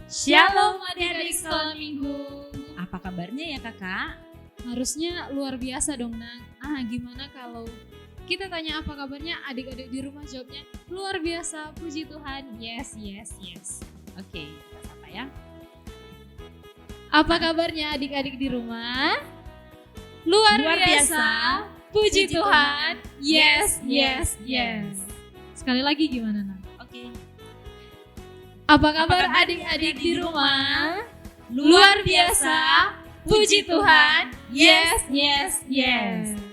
Shalom adik-adik sekolah minggu. Apa kabarnya ya kakak? Harusnya luar biasa dong Nang. Gimana kalau kita tanya apa kabarnya, adik-adik di rumah jawabnya luar biasa, puji Tuhan. Yes. Oke, kita sapa ya. Apa kabarnya adik-adik di rumah? Luar biasa, puji Tuhan. Yes. Sekali lagi gimana Nang? Oke. Apa kabar adik-adik di rumah? Luar biasa, puji Tuhan. Yes.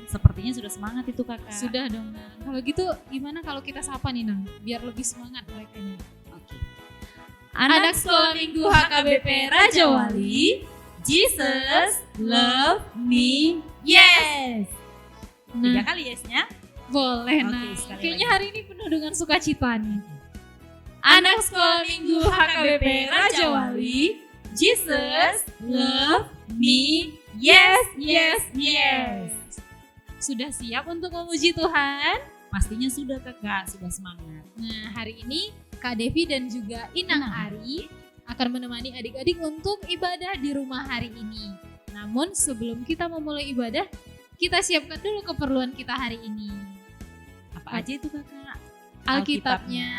Sepertinya sudah semangat itu kakak. Sudah dong Nang. Kalau gitu gimana kalau kita sapa nih Nang, biar lebih semangat merekanya. Oke. Anak sekolah minggu HKBP Raja Wali, Jesus love me, yes. Tiga kali yesnya. Boleh Oke, Nang. sekali Kayaknya lagi. hari ini penuh dengan sukacita nih. Anak sekolah minggu HKBP Raja Wali, Jesus love me, yes. Sudah siap untuk memuji Tuhan? Pastinya sudah kakak, sudah semangat. Nah, hari ini Kak Devi dan juga Inang Ari akan menemani adik-adik untuk ibadah di rumah hari ini. Namun sebelum kita memulai ibadah, kita siapkan dulu keperluan kita hari ini. Apa aja itu kakak? Alkitabnya,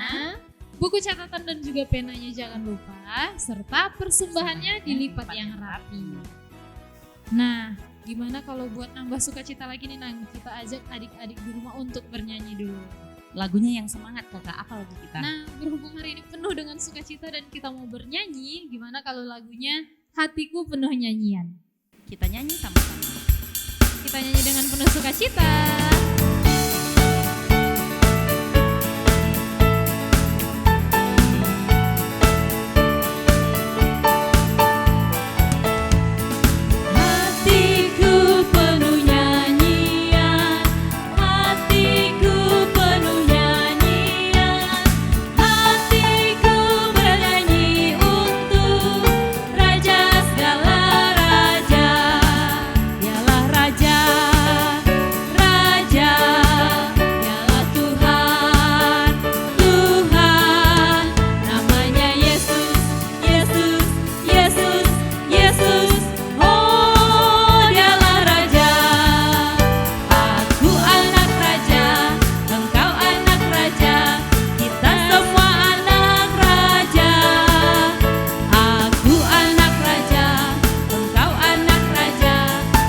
buku catatan dan juga penanya jangan lupa, serta persembahannya dilipat yang rapi. Nah, gimana kalau buat nambah sukacita lagi nih Nang, kita ajak adik-adik di rumah untuk bernyanyi dulu. Lagunya yang semangat kakak, apa lagu kita? Nah, berhubung hari ini penuh dengan sukacita dan kita mau bernyanyi, gimana kalau lagunya Hatiku Penuh Nyanyian? Kita nyanyi sama-sama. Kita nyanyi dengan penuh sukacita. Hatiku penuh nyanyian, hatiku penuh nyanyian, hatiku bernyanyi untuk Raja segala raja. Dialah Raja, dialah Tuhan, namanya Yesus. Oh, dialah Raja. Aku anak raja, engkau anak raja, kita semua anak raja. Aku anak raja, engkau anak raja,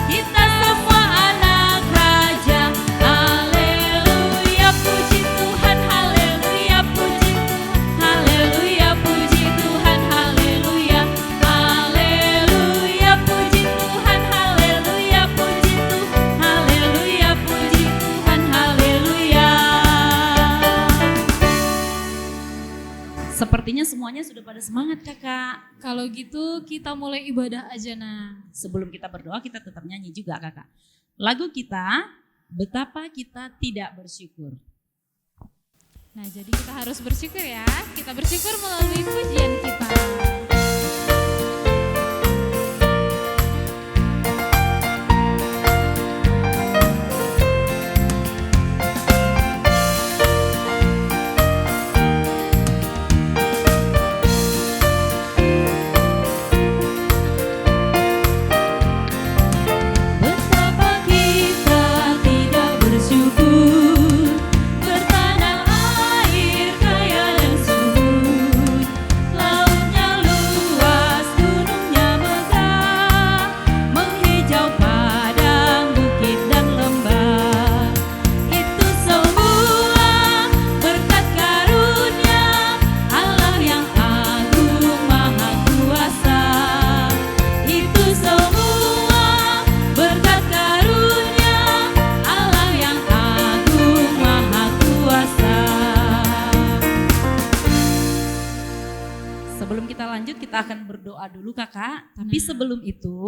kita semua anak raja. Haleluya, puji Tuhan, haleluya, puji Tuhan, haleluya, puji Tuhan, haleluya, haleluya, puji Tuhan, haleluya, puji Tuhan, haleluya, puji Tuhan, haleluya. Sepertinya semuanya sudah pada semangat kakak. Kalau gitu kita mulai ibadah aja Nang. Sebelum kita berdoa kita tetap nyanyi juga kakak. Lagu kita, Betapa Kita Tidak Bersyukur. Nah, jadi kita harus bersyukur ya. Kita bersyukur melalui pujian kita. Betapa kita tidak bersyukur, bertanah air kaya dan subur, lautnya luas, gunungnya megah, menghijau padang, bukit dan lembah. Itu semua berkat karunia Allah yang agung maha kuasa. Itu semua berkat karunia Allah yang agung maha kuasa. Sebelum kita lanjut kita akan berdoa dulu kakak. Tapi Nah. sebelum itu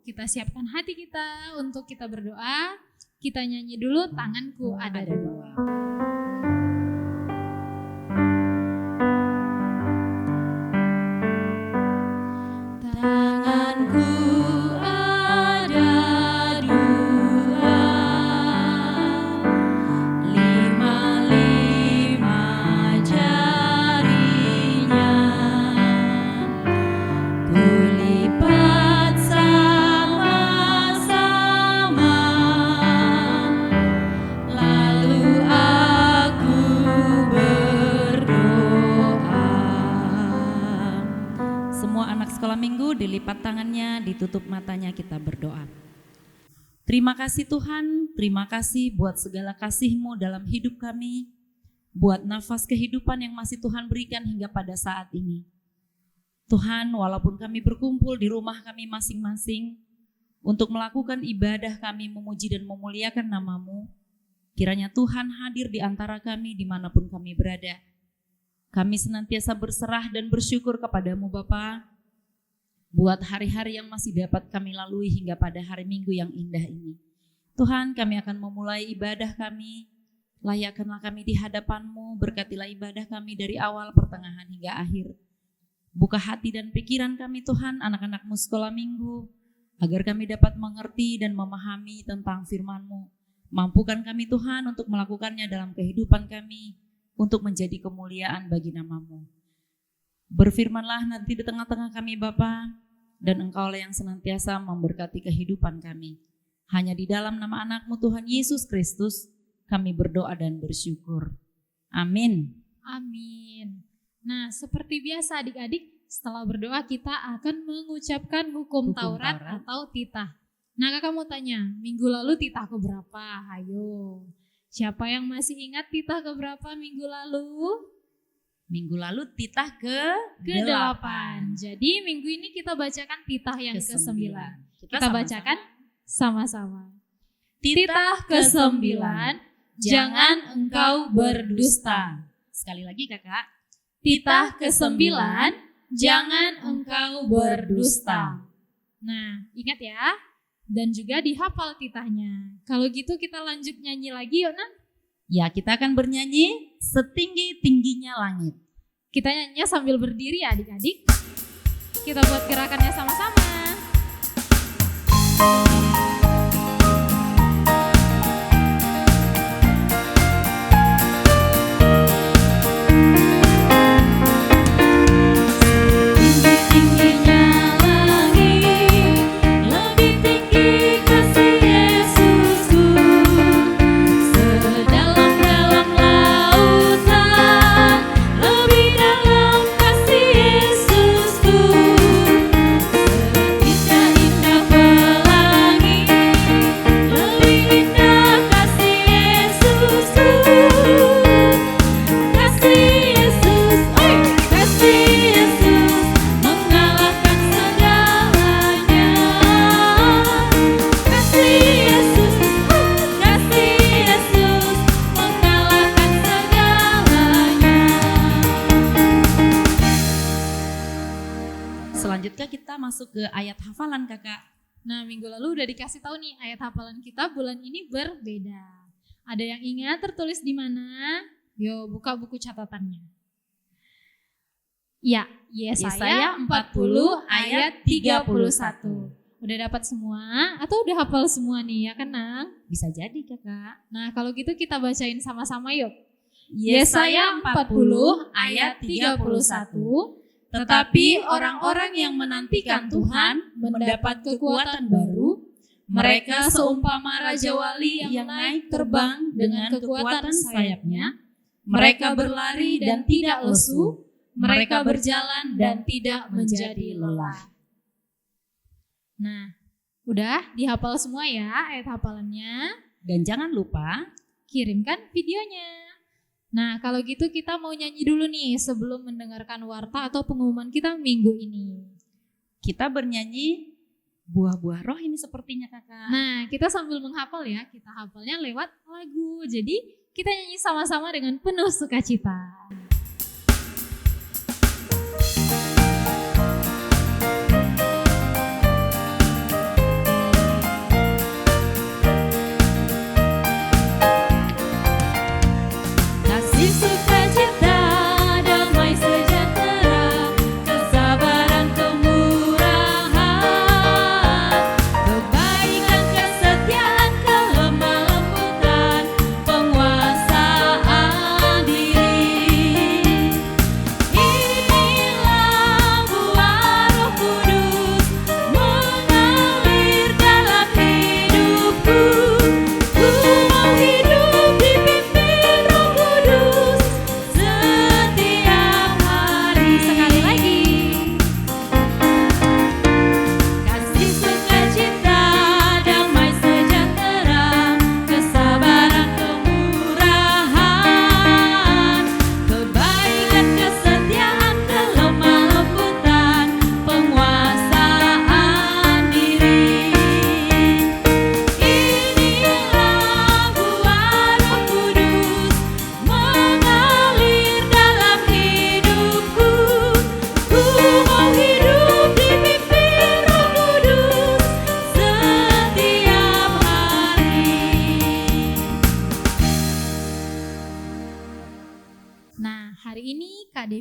Kita siapkan hati kita untuk kita berdoa. Kita nyanyi dulu Tanganku Ada Dua. tanganku ada dua, lima jarinya. semua anak sekolah minggu, dilipat tangannya, ditutup matanya, kita berdoa. Terima kasih Tuhan, terima kasih buat segala kasih-Mu dalam hidup kami, buat nafas kehidupan yang masih Tuhan berikan hingga pada saat ini. Tuhan, walaupun kami berkumpul di rumah kami masing-masing untuk melakukan ibadah kami memuji dan memuliakan nama-Mu, kiranya Tuhan hadir di antara kami dimanapun kami berada. Kami senantiasa berserah dan bersyukur kepada-Mu Bapa, buat hari-hari yang masih dapat kami lalui hingga pada hari Minggu yang indah ini. Tuhan, kami akan memulai ibadah kami, layakkanlah kami di hadapan-Mu, berkatilah ibadah kami dari awal, pertengahan hingga akhir. Buka hati dan pikiran kami Tuhan, anak-anak-Mu sekolah minggu, agar kami dapat mengerti dan memahami tentang firman-Mu. Mampukan kami Tuhan untuk melakukannya dalam kehidupan kami, untuk menjadi kemuliaan bagi nama-Mu. Berfirmanlah nanti di tengah-tengah kami Bapa, dan Engkaulah yang senantiasa memberkati kehidupan kami. Hanya di dalam nama anak-Mu Tuhan Yesus Kristus, kami berdoa dan bersyukur. Amin. Amin. Nah, seperti biasa adik-adik, setelah berdoa kita akan mengucapkan hukum Taurat atau titah. Nah, kakak mau tanya, minggu lalu titah keberapa? Ayo. Siapa yang masih ingat titah keberapa minggu lalu? Minggu lalu titah ke-8. Jadi minggu ini kita bacakan titah yang ke-9. Kita bacakan sama-sama. Titah ke-9, jangan engkau berdusta. Sekali lagi kakak. Titah ke-9, jangan engkau berdusta. Nah, ingat ya. Dan juga dihafal titahnya. Kalau gitu kita lanjut nyanyi lagi yuk Nan. Ya, kita akan bernyanyi setinggi-tingginya langit. Kita nyanyinya sambil berdiri ya adik-adik. Kita buat gerakannya sama-sama. Selanjutnya kita masuk ke ayat hafalan kakak. Nah, minggu lalu udah dikasih tahu nih ayat hafalan kita bulan ini berbeda. Ada yang ingat tertulis di mana? Yo, buka buku catatannya. Ya, Yesaya 40 ayat 31. Udah dapat semua atau udah hafal semua nih ya kan Nang? Bisa jadi kakak. Nah, kalau gitu kita bacain sama-sama yuk. Yesaya 40 ayat 31. Tetapi orang-orang yang menantikan Tuhan mendapat kekuatan baru. Mereka seumpama Raja Wali yang naik terbang dengan kekuatan sayapnya. Mereka berlari dan tidak lesu. Mereka berjalan dan tidak menjadi lelah. Nah, udah dihafal semua ya ayat hafalannya. Dan jangan lupa kirimkan videonya. Nah, kalau gitu kita mau nyanyi dulu nih sebelum mendengarkan warta atau pengumuman kita minggu ini. Kita bernyanyi buah-buah roh ini sepertinya kakak. Nah, kita sambil menghafal ya, kita hafalnya lewat lagu. Jadi kita nyanyi sama-sama dengan penuh sukacita. Penguasaan diri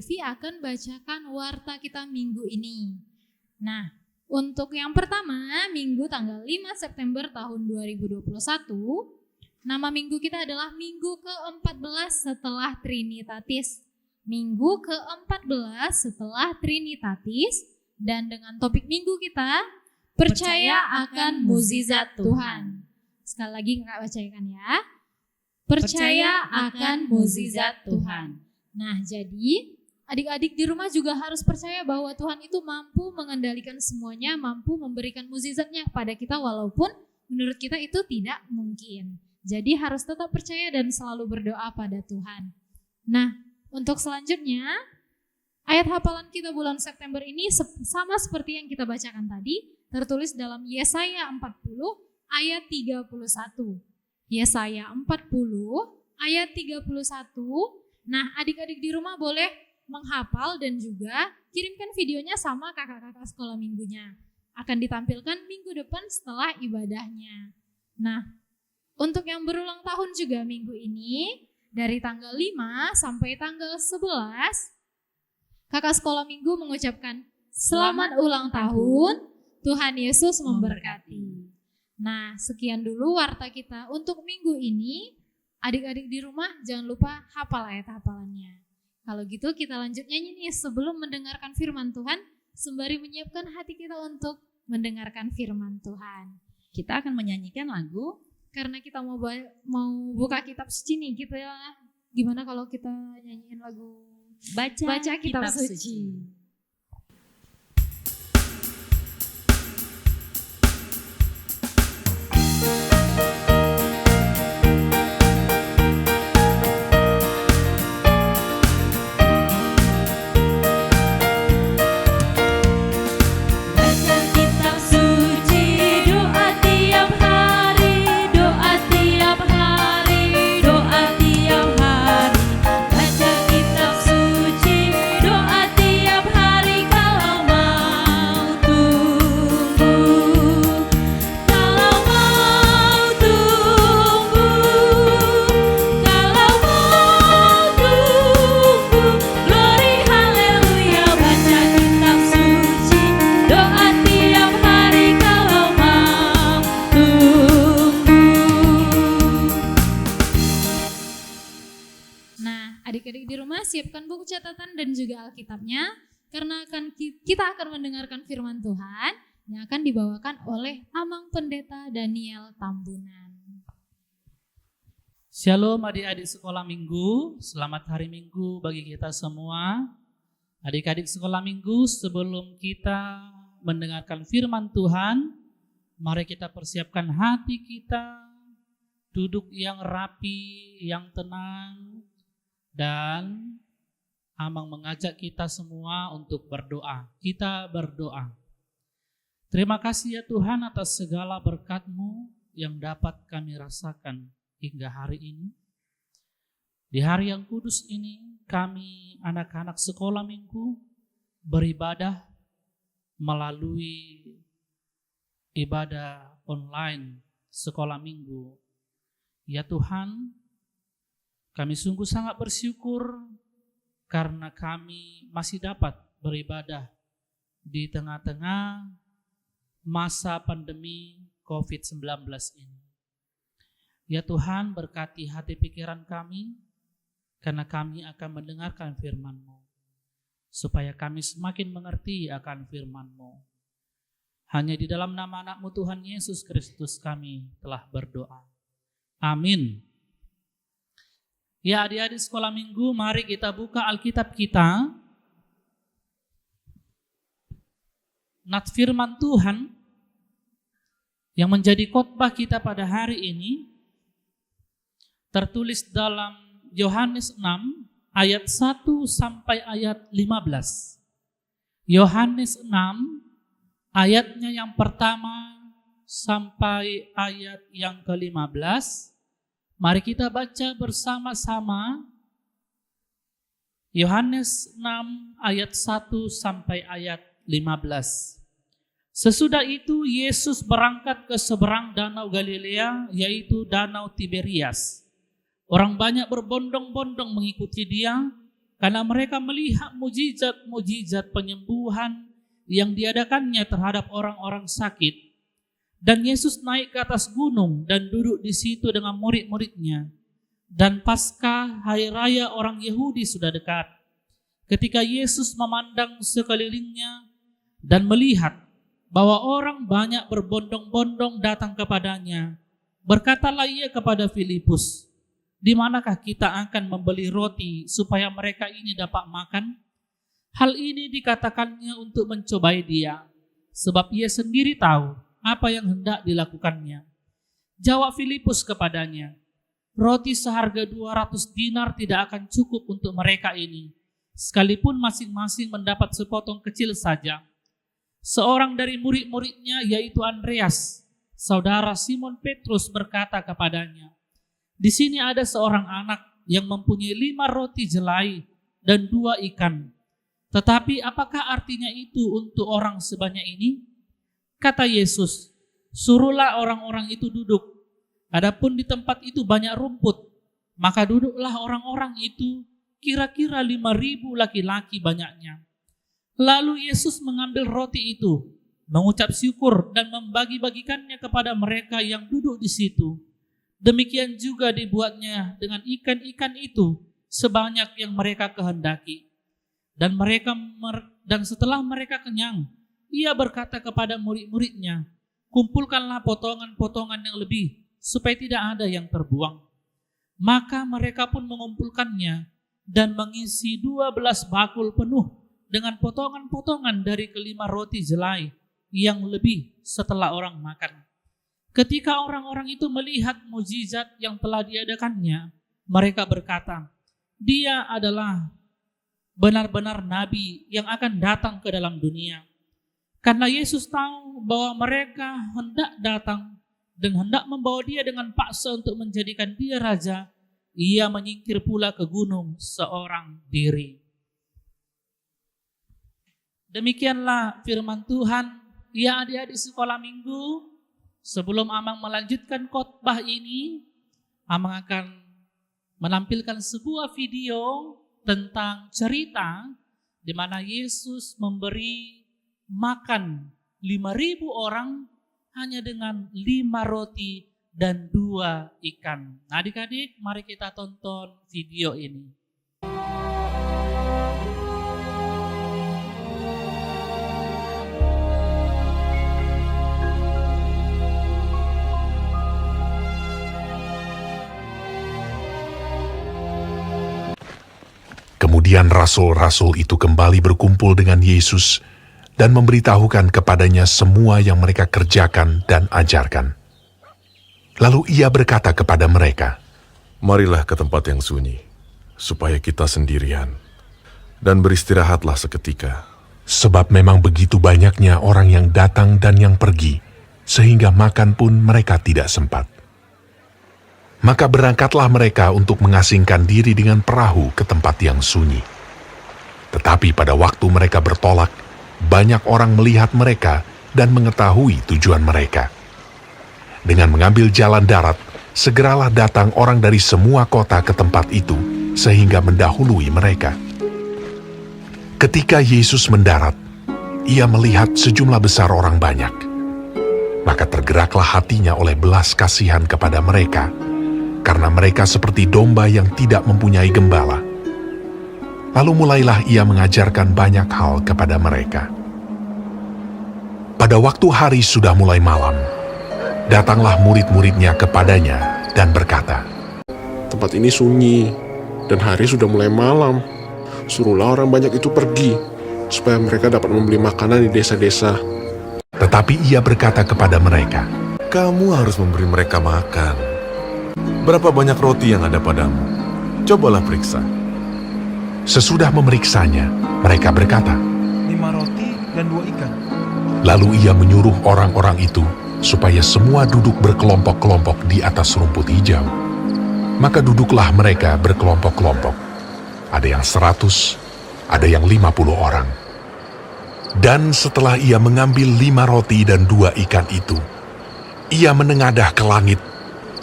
Devi akan bacakan warta kita minggu ini. Nah, untuk yang pertama, minggu tanggal 5 September tahun 2021, nama minggu kita adalah minggu ke-14 setelah Trinitatis. Minggu ke-14 setelah Trinitatis, dan dengan topik minggu kita, percaya akan mukjizat Tuhan. Sekali lagi Kakak bacakan ya. Percaya akan mukjizat Tuhan. Nah, jadi adik-adik di rumah juga harus percaya bahwa Tuhan itu mampu mengendalikan semuanya, mampu memberikan mukjizatnya kepada kita walaupun menurut kita itu tidak mungkin. Jadi harus tetap percaya dan selalu berdoa pada Tuhan. Nah, untuk selanjutnya, ayat hafalan kita bulan September ini sama seperti yang kita bacakan tadi, tertulis dalam Yesaya 40 ayat 31. Yesaya 40 ayat 31. Nah, adik-adik di rumah boleh menghafal dan juga kirimkan videonya sama kakak-kakak sekolah minggunya. Akan ditampilkan minggu depan setelah ibadahnya. Nah, untuk yang berulang tahun juga minggu ini, dari tanggal 5 sampai tanggal 11, kakak sekolah minggu mengucapkan selamat ulang tahun, Tuhan Yesus memberkati. Nah, sekian dulu warta kita untuk minggu ini. Adik-adik di rumah jangan lupa hafal ayat hafalannya. Kalau gitu kita lanjut nyanyi nih sebelum mendengarkan firman Tuhan, sembari menyiapkan hati kita untuk mendengarkan firman Tuhan. Kita akan menyanyikan lagu. Karena kita mau buka kitab suci nih, kita gimana kalau kita nyanyiin lagu baca kitab suci. Adik-adik di rumah siapkan buku catatan dan juga Alkitabnya, karena kita akan mendengarkan firman Tuhan yang akan dibawakan oleh Amang Pendeta Daniel Tambunan. Shalom adik-adik sekolah minggu, selamat hari minggu bagi kita semua. Adik-adik sekolah minggu, sebelum kita mendengarkan firman Tuhan, mari kita persiapkan hati kita, duduk yang rapi, yang tenang, dan Amang mengajak kita semua untuk berdoa. Kita berdoa. Terima kasih ya Tuhan atas segala berkat-Mu yang dapat kami rasakan hingga hari ini. Di hari yang kudus ini, kami anak-anak sekolah minggu beribadah melalui ibadah online sekolah minggu. Ya Tuhan, kami sungguh sangat bersyukur karena kami masih dapat beribadah di tengah-tengah masa pandemi COVID-19 ini. Ya Tuhan, berkati hati pikiran kami, karena kami akan mendengarkan firman-Mu, supaya kami semakin mengerti akan firman-Mu. Hanya di dalam nama anak-Mu Tuhan Yesus Kristus kami telah berdoa. Amin. Ya adik-adik sekolah minggu, mari kita buka Alkitab kita. Nat firman Tuhan yang menjadi khotbah kita pada hari ini tertulis dalam Yohanes 6 ayat 1 sampai ayat 15. Yohanes 6 ayatnya yang pertama sampai ayat yang ke-15. Mari kita baca bersama-sama Yohanes 6 ayat 1 sampai ayat 15. Sesudah itu Yesus berangkat ke seberang danau Galilea, yaitu danau Tiberias. Orang banyak berbondong-bondong mengikuti Dia karena mereka melihat mujizat-mujizat penyembuhan yang diadakannya terhadap orang-orang sakit. Dan Yesus naik ke atas gunung dan duduk di situ dengan murid-muridnya. Dan pasca hari raya orang Yahudi sudah dekat. Ketika Yesus memandang sekelilingnya dan melihat bahwa orang banyak berbondong-bondong datang kepadanya, berkatalah ia kepada Filipus, "Di manakah kita akan membeli roti supaya mereka ini dapat makan?" Hal ini dikatakannya untuk mencobai dia, sebab ia sendiri tahu apa yang hendak dilakukannya. Jawab Filipus kepadanya, "Roti seharga 200 dinar tidak akan cukup untuk mereka ini, sekalipun masing-masing mendapat sepotong kecil saja." Seorang dari murid-muridnya, yaitu Andreas, saudara Simon Petrus, berkata kepadanya, "Di sini ada seorang anak yang mempunyai 5 roti jelai dan 2 ikan. Tetapi apakah artinya itu untuk orang sebanyak ini?" Kata Yesus, "Suruhlah orang-orang itu duduk. Adapun di tempat itu banyak rumput, maka duduklah orang-orang itu, kira-kira 5.000 laki-laki banyaknya." Lalu Yesus mengambil roti itu, mengucap syukur dan membagi-bagikannya kepada mereka yang duduk di situ. Demikian juga dibuatnya dengan ikan-ikan itu sebanyak yang mereka kehendaki. Dan setelah mereka kenyang, ia berkata kepada murid-muridnya, "Kumpulkanlah potongan-potongan yang lebih, supaya tidak ada yang terbuang." Maka mereka pun mengumpulkannya dan mengisi 12 bakul penuh dengan potongan-potongan dari kelima roti jelai yang lebih setelah orang makan. Ketika orang-orang itu melihat mujizat yang telah diadakannya, mereka berkata, "Dia adalah benar-benar nabi yang akan datang ke dalam dunia." Karena Yesus tahu bahwa mereka hendak datang dan hendak membawa dia dengan paksa untuk menjadikan dia raja, ia menyingkir pula ke gunung seorang diri. Demikianlah firman Tuhan. Ya, adik-adik sekolah minggu, sebelum Amang melanjutkan khotbah ini, Amang akan menampilkan sebuah video tentang cerita di mana Yesus memberi makan 5.000 orang hanya dengan 5 roti dan 2 ikan. Nah, adik-adik, mari kita tonton video ini. Kemudian rasul-rasul itu kembali berkumpul dengan Yesus dan memberitahukan kepadanya semua yang mereka kerjakan dan ajarkan. Lalu ia berkata kepada mereka, "Marilah ke tempat yang sunyi, supaya kita sendirian, dan beristirahatlah seketika." Sebab memang begitu banyaknya orang yang datang dan yang pergi, sehingga makan pun mereka tidak sempat. Maka berangkatlah mereka untuk mengasingkan diri dengan perahu ke tempat yang sunyi. Tetapi pada waktu mereka bertolak, banyak orang melihat mereka dan mengetahui tujuan mereka. Dengan mengambil jalan darat, segeralah datang orang dari semua kota ke tempat itu, sehingga mendahului mereka. Ketika Yesus mendarat, ia melihat sejumlah besar orang banyak. Maka tergeraklah hatinya oleh belas kasihan kepada mereka, karena mereka seperti domba yang tidak mempunyai gembala. Lalu mulailah ia mengajarkan banyak hal kepada mereka. Pada waktu hari sudah mulai malam, datanglah murid-muridnya kepadanya dan berkata, "Tempat ini sunyi dan hari sudah mulai malam. Suruhlah orang banyak itu pergi, supaya mereka dapat membeli makanan di desa-desa." Tetapi ia berkata kepada mereka, "Kamu harus memberi mereka makan. Berapa banyak roti yang ada padamu? Cobalah periksa." Sesudah memeriksanya, mereka berkata, 5 roti dan 2 ikan. Lalu ia menyuruh orang-orang itu supaya semua duduk berkelompok-kelompok di atas rumput hijau. Maka duduklah mereka berkelompok-kelompok. Ada yang 100, ada yang 50 orang. Dan setelah ia mengambil 5 roti dan 2 ikan itu, ia menengadah ke langit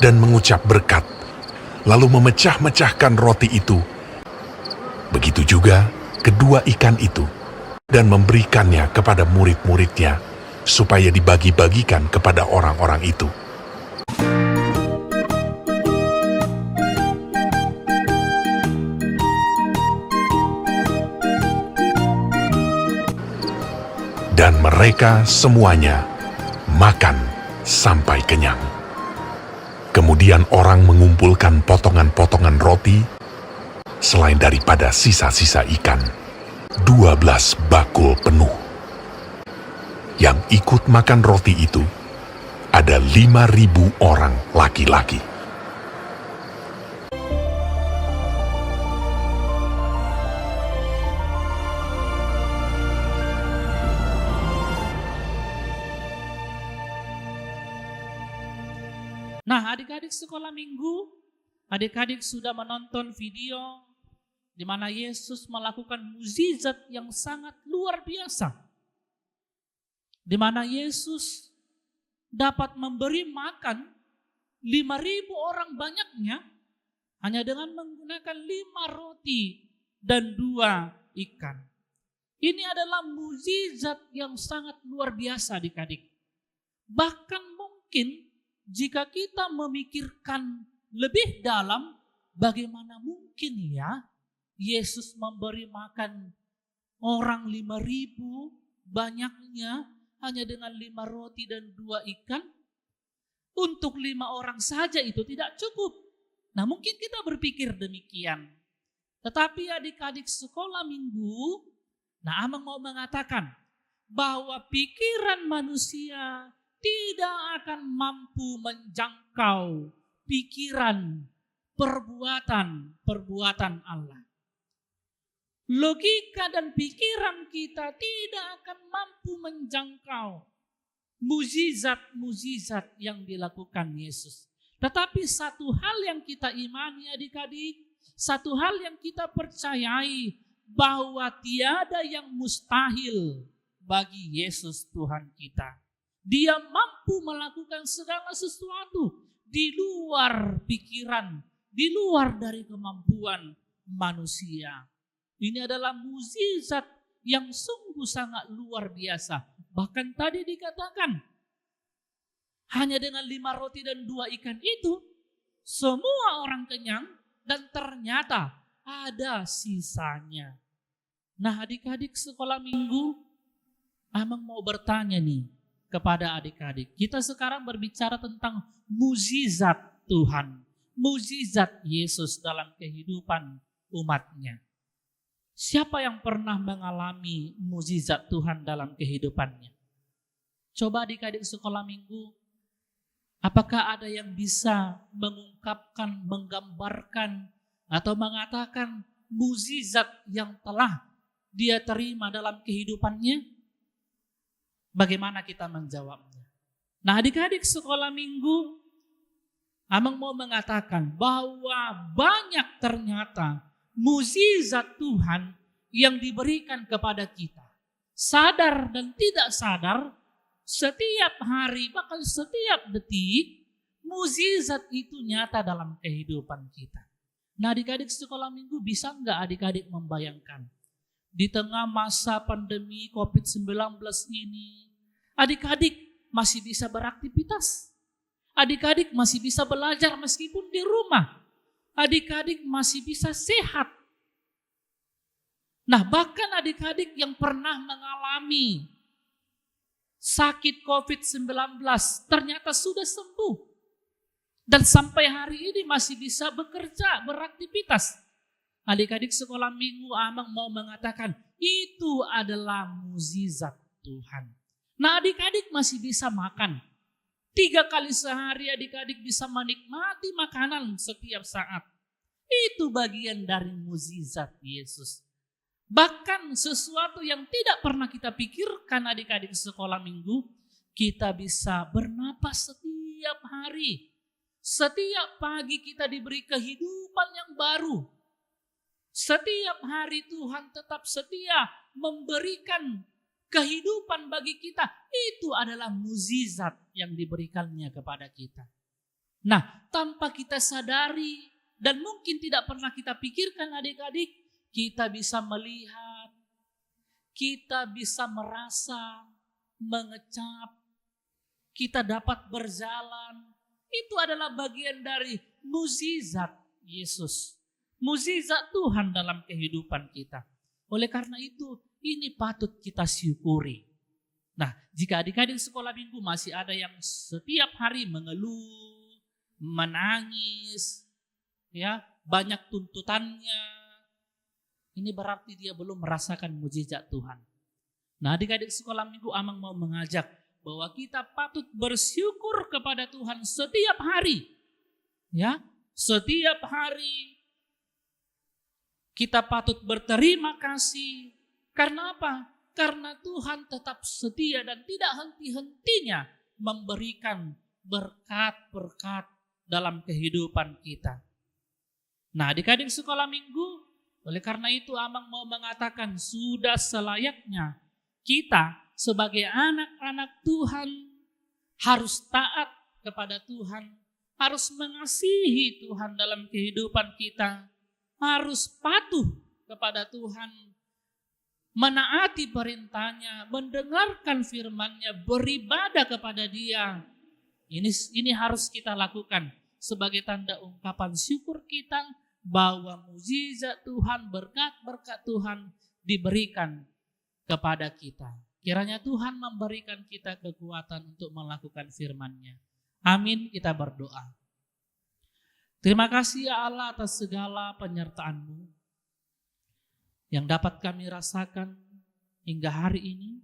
dan mengucap berkat, lalu memecah-mecahkan roti itu, Begitu juga kedua ikan itu, dan memberikannya kepada murid-muridnya, supaya dibagi-bagikan kepada orang-orang itu. Dan mereka semuanya makan sampai kenyang. Kemudian orang mengumpulkan potongan-potongan roti, selain daripada sisa-sisa ikan, 12 bakul penuh. Yang ikut makan roti itu ada 5.000 orang laki-laki. Nah, adik-adik sekolah minggu, adik-adik sudah menonton video di mana Yesus melakukan mukjizat yang sangat luar biasa. Di mana Yesus dapat memberi makan 5.000 orang banyaknya hanya dengan menggunakan 5 roti dan 2 ikan. Ini adalah mukjizat yang sangat luar biasa adik-adik. Bahkan mungkin jika kita memikirkan lebih dalam, bagaimana mungkin ya Yesus memberi makan orang 5.000 banyaknya hanya dengan 5 roti dan 2 ikan? Untuk 5 orang saja itu tidak cukup. Nah, mungkin kita berpikir demikian. Tetapi adik-adik sekolah minggu, nah Amang mau mengatakan bahwa pikiran manusia tidak akan mampu menjangkau pikiran, perbuatan Allah. Logika dan pikiran kita tidak akan mampu menjangkau mukjizat-mukjizat yang dilakukan Yesus. Tetapi satu hal yang kita imani adik-adik, satu hal yang kita percayai, bahwa tiada yang mustahil bagi Yesus Tuhan kita. Dia mampu melakukan segala sesuatu di luar pikiran, di luar dari kemampuan manusia. Ini adalah mukjizat yang sungguh sangat luar biasa. Bahkan tadi dikatakan, hanya dengan 5 roti dan 2 ikan itu, semua orang kenyang dan ternyata ada sisanya. Nah, adik-adik sekolah minggu, Amang mau bertanya nih kepada adik-adik. Kita sekarang berbicara tentang mukjizat Tuhan, mukjizat Yesus dalam kehidupan umatnya. Siapa yang pernah mengalami mukjizat Tuhan dalam kehidupannya? Coba adik-adik sekolah minggu, apakah ada yang bisa mengungkapkan, menggambarkan, atau mengatakan mukjizat yang telah dia terima dalam kehidupannya? Bagaimana kita menjawabnya? Nah, adik-adik sekolah minggu, Amang mau mengatakan bahwa banyak ternyata mukjizat Tuhan yang diberikan kepada kita. Sadar dan tidak sadar, setiap hari bahkan setiap detik, mukjizat itu nyata dalam kehidupan kita. Nah, adik-adik sekolah minggu, bisa enggak adik-adik membayangkan? Di tengah masa pandemi COVID-19 ini, adik-adik masih bisa beraktivitas. Adik-adik masih bisa belajar meskipun di rumah. Adik-adik masih bisa sehat. Nah, bahkan adik-adik yang pernah mengalami sakit COVID-19 ternyata sudah sembuh. Dan sampai hari ini masih bisa bekerja, beraktivitas. Adik-adik sekolah minggu, Amang mau mengatakan itu adalah mukjizat Tuhan. Nah, adik-adik masih bisa makan. 3 kali sehari adik-adik bisa menikmati makanan setiap saat. Itu bagian dari mukjizat Yesus. Bahkan sesuatu yang tidak pernah kita pikirkan adik-adik sekolah minggu, kita bisa bernapas setiap hari. Setiap pagi kita diberi kehidupan yang baru. Setiap hari Tuhan tetap setia memberikan kehidupan bagi kita. Itu adalah mukjizat yang diberikannya kepada kita. Nah, tanpa kita sadari dan mungkin tidak pernah kita pikirkan adik-adik, kita bisa melihat, kita bisa merasa, mengecap, kita dapat berjalan. Itu adalah bagian dari mukjizat Yesus. Mukjizat Tuhan dalam kehidupan kita. Oleh karena itu, ini patut kita syukuri. Nah, jika adik-adik sekolah minggu masih ada yang setiap hari mengeluh, menangis, ya, banyak tuntutannya, ini berarti dia belum merasakan mukjizat Tuhan. Nah, adik-adik sekolah minggu, Amang mau mengajak bahwa kita patut bersyukur kepada Tuhan setiap hari. Ya, setiap hari kita patut berterima kasih. Karena apa? Karena Tuhan tetap setia dan tidak henti-hentinya memberikan berkat-berkat dalam kehidupan kita. Nah, adik-adik sekolah minggu, oleh karena itu Amang mau mengatakan sudah selayaknya kita sebagai anak-anak Tuhan harus taat kepada Tuhan, harus mengasihi Tuhan dalam kehidupan kita, harus patuh kepada Tuhan, menaati perintahnya, mendengarkan firman-Nya, beribadah kepada Dia. Ini harus kita lakukan sebagai tanda ungkapan syukur kita bahwa mukjizat Tuhan, berkat-berkat Tuhan diberikan kepada kita. Kiranya Tuhan memberikan kita kekuatan untuk melakukan firman-Nya. Amin, kita berdoa. Terima kasih ya Allah atas segala penyertaan-Mu yang dapat kami rasakan hingga hari ini.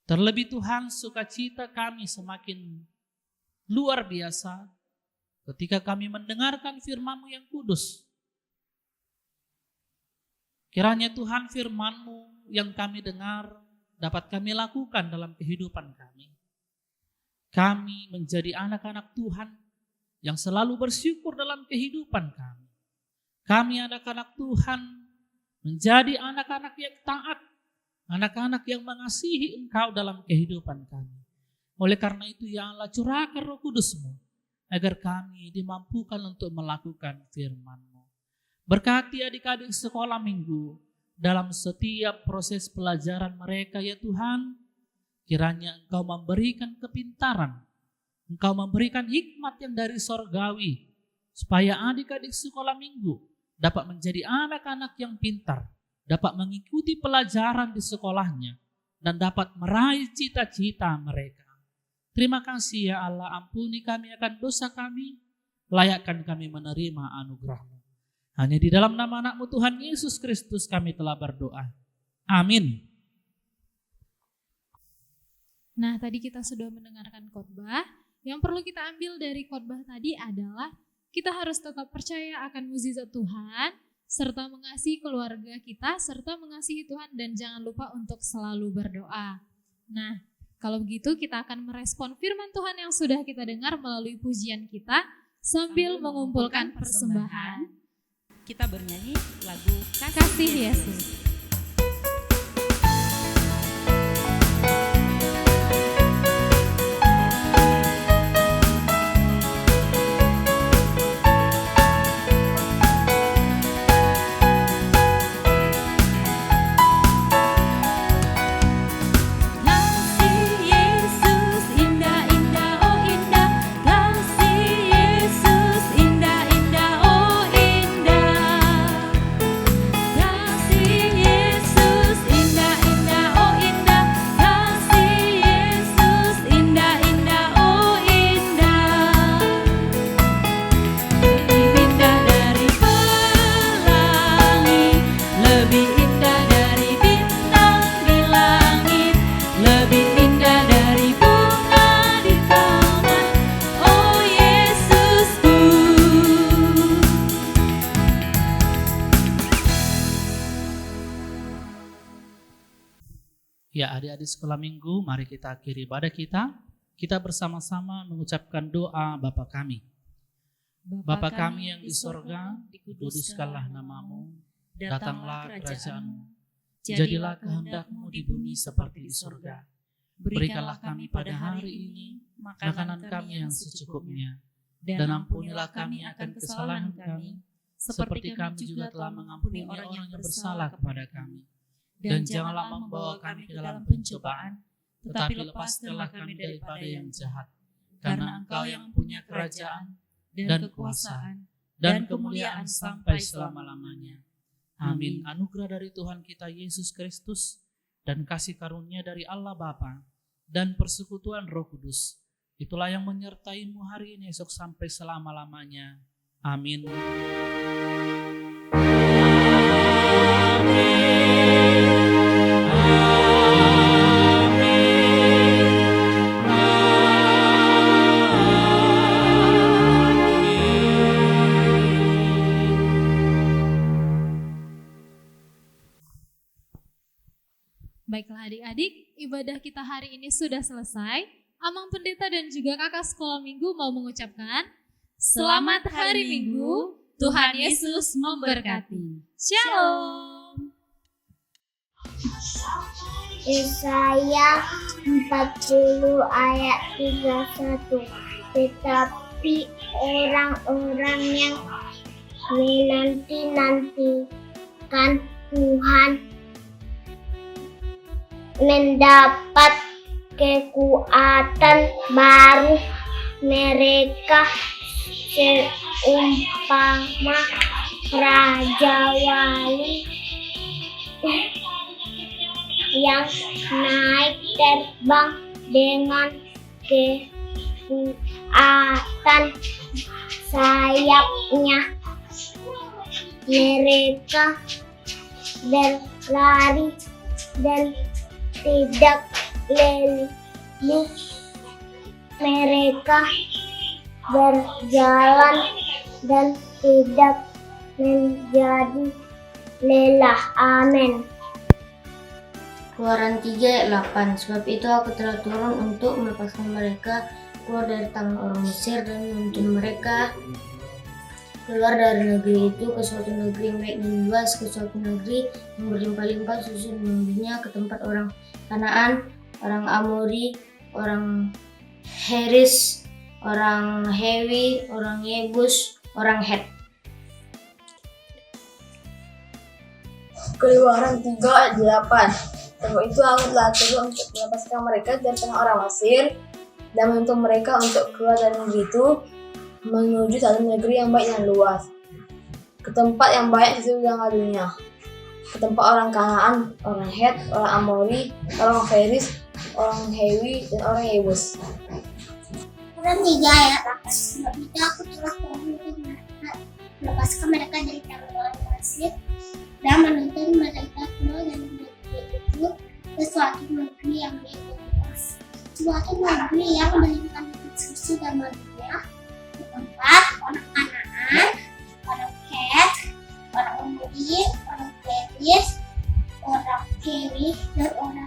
Terlebih Tuhan, sukacita kami semakin luar biasa ketika kami mendengarkan firman-Mu yang kudus. Kiranya Tuhan firman-Mu yang kami dengar dapat kami lakukan dalam kehidupan kami. Kami menjadi anak-anak Tuhan yang selalu bersyukur dalam kehidupan kami. Kami anak-anak Tuhan menjadi anak-anak yang taat, anak-anak yang mengasihi Engkau dalam kehidupan kami. Oleh karena itu ya Allah, curahkan Roh Kudus-Mu agar kami dimampukan untuk melakukan firman-Mu. Berkati adik-adik sekolah minggu dalam setiap proses pelajaran mereka ya Tuhan. Kiranya Engkau memberikan kepintaran, Engkau memberikan hikmat yang dari sorgawi, supaya adik-adik sekolah minggu dapat menjadi anak-anak yang pintar, dapat mengikuti pelajaran di sekolahnya, dan dapat meraih cita-cita mereka. Terima kasih ya Allah, ampuni kami akan dosa kami, layakkan kami menerima anugerah-Mu. Hanya di dalam nama anak-Mu Tuhan Yesus Kristus kami telah berdoa. Amin. Nah, tadi kita sudah mendengarkan khotbah. Yang perlu kita ambil dari khotbah tadi adalah kita harus tetap percaya akan mukjizat Tuhan, serta mengasihi keluarga kita, serta mengasihi Tuhan, dan jangan lupa untuk selalu berdoa. Nah, kalau begitu kita akan merespon firman Tuhan yang sudah kita dengar melalui pujian kita sambil mengumpulkan persembahan. Kita bernyanyi lagu Kasih Yesus. Ya, adik-adik sekolah minggu, mari kita akhiri ibadah kita. Kita bersama-sama mengucapkan doa Bapa kami. Bapa kami yang di sorga, dikuduskanlah namamu, datanglah kerajaan-Mu, jadilah kehendak-Mu di bumi seperti di sorga. Berikanlah kami pada hari ini makanan kami yang secukupnya, dan ampunilah kami akan kesalahan kami, seperti kami juga telah mengampuni orang yang bersalah kepada kami. Dan janganlah membawa kami ke dalam pencobaan, tetapi lepaskanlah kami daripada yang jahat. Karena Engkau yang punya kerajaan dan kekuasaan dan kemuliaan sampai selama-lamanya. Amin. Anugerah dari Tuhan kita Yesus Kristus dan kasih karunia dari Allah Bapa dan persekutuan Roh Kudus, itulah yang menyertaimu hari ini, esok sampai selama-lamanya. Amin. Baiklah adik-adik, ibadah kita hari ini sudah selesai. Amang Pendeta dan juga kakak sekolah minggu mau mengucapkan Selamat Hari Minggu, Tuhan Yesus memberkati. Shalom. Yesaya 40 ayat 31. Tetapi orang-orang yang menanti-nantikan Tuhan mendapat kekuatan baru. Mereka seumpama raja wali yang naik terbang dengan kekuatan sayapnya. Mereka berlari dan tidak leluhur. Mereka berjalan dan tidak menjadi lelah. Amin. Keluaran 3 ayat 8. Sebab itu aku telah turun untuk melepaskan mereka keluar dari tangan orang Mesir dan menuntun mereka keluar dari negeri itu ke suatu negeri yang baik dan luas, ke suatu negeri yang berlimpah-limpah susu dan minyak, ke tempat orang Kanaan, orang Amori, orang Heris, orang Hewi, orang Yebus, orang Het. Keluaran 3 ayat 8. Sebab itu aku telah turun untuk melepaskan mereka dari tangan orang Mesir dan menuntun mereka untuk keluar dari negeri itu menuju satu negeri yang baik dan luas, ke tempat yang banyak susu dan madunya, ke tempat orang Kanaan, orang Het, orang Amori, orang Feris, orang Hewi, dan orang Yebus. Keluaran 3 ayat 8. Sebab itu aku telah turun untuk melepaskan mereka dari tangan orang Mesir dan menuntun mereka keluar dari negeri itu ke suatu negeri yang baik dan luas, suatu negeri yang melimpah dengan susu dan madunya, ke tempat orang Kanaan, orang Het, orang Amori, orang Feris, orang Hewi, dan orang